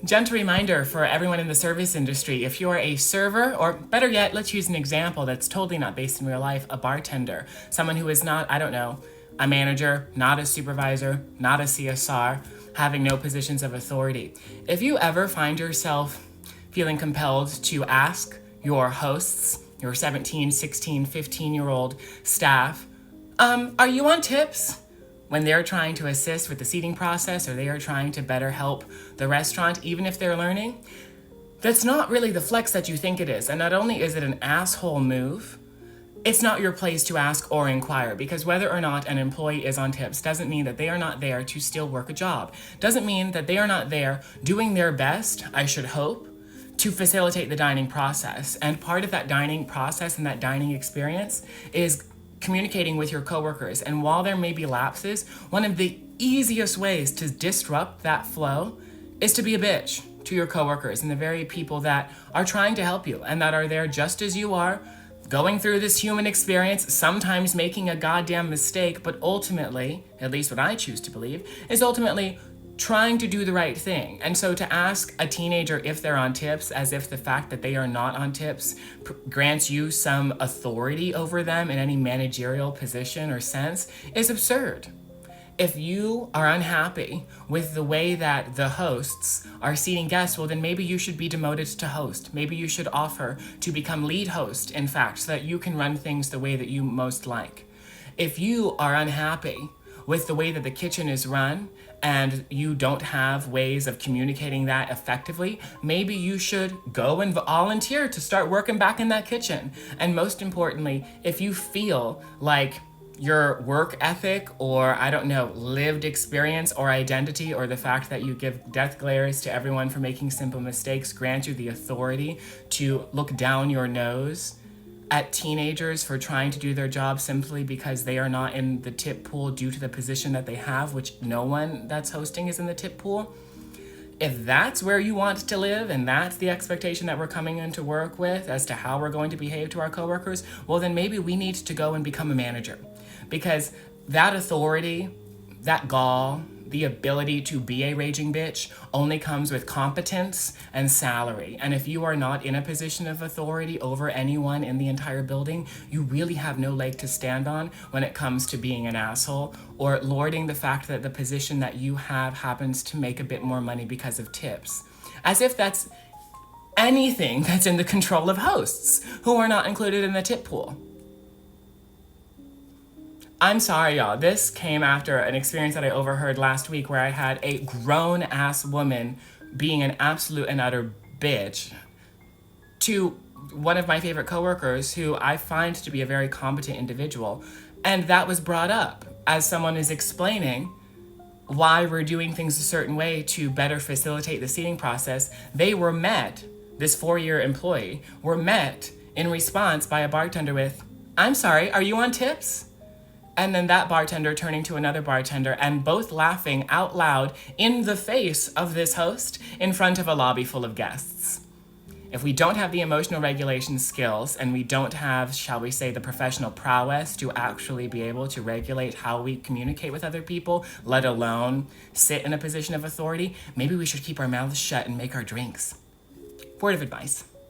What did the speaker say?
Gentle reminder for everyone in the service industry, if you're a server, or better yet, let's use an example that's totally not based in real life, a bartender, someone who is not, I don't know, a manager, not a supervisor, not a CSR, having no positions of authority. If you ever find yourself feeling compelled to ask your hosts, your 17, 16, 15-year-old staff, are you on tips? When they're trying to assist with the seating process or they are trying to better help the restaurant, even if they're learning, that's not really the flex that you think it is. And not only is it an asshole move, it's not your place to ask or inquire, because whether or not an employee is on tips doesn't mean that they are not there to still work a job. Doesn't mean that they are not there doing their best, I should hope, to facilitate the dining process. And part of that dining process and that dining experience is communicating with your coworkers. And while there may be lapses, one of the easiest ways to disrupt that flow is to be a bitch to your coworkers and the very people that are trying to help you and that are there just as you are, going through this human experience, sometimes making a goddamn mistake, but ultimately, at least what I choose to believe, is ultimately trying to do the right thing. And so to ask a teenager if they're on tips as if the fact that they are not on tips grants you some authority over them in any managerial position or sense is absurd. If you are unhappy with the way that the hosts are seating guests, well, then maybe you should be demoted to host. Maybe you should offer to become lead host, in fact, so that you can run things the way that you most like. If you are unhappy with the way that the kitchen is run and you don't have ways of communicating that effectively, maybe you should go and volunteer to start working back in that kitchen. And most importantly, if you feel like your work ethic or, I don't know, lived experience or identity or the fact that you give death glares to everyone for making simple mistakes grant you the authority to look down your nose at teenagers for trying to do their job simply because they are not in the tip pool due to the position that they have, which no one that's hosting is in the tip pool. If that's where you want to live and that's the expectation that we're coming into work with as to how we're going to behave to our coworkers, well, then maybe we need to go and become a manager, because that authority, that gall, the ability to be a raging bitch only comes with competence and salary. And if you are not in a position of authority over anyone in the entire building, you really have no leg to stand on when it comes to being an asshole or lording the fact that the position that you have happens to make a bit more money because of tips. As if that's anything that's in the control of hosts who are not included in the tip pool. I'm sorry, y'all. This came after an experience that I overheard last week where I had a grown-ass woman being an absolute and utter bitch to one of my favorite coworkers who I find to be a very competent individual. And that was brought up as someone is explaining why we're doing things a certain way to better facilitate the seating process. They were met, this 4-year employee, were met in response by a bartender with, "I'm sorry, are you on tips?" And then that bartender turning to another bartender and both laughing out loud in the face of this host in front of a lobby full of guests. If we don't have the emotional regulation skills and we don't have, shall we say, the professional prowess to actually be able to regulate how we communicate with other people, let alone sit in a position of authority, maybe we should keep our mouths shut and make our drinks. Word of advice.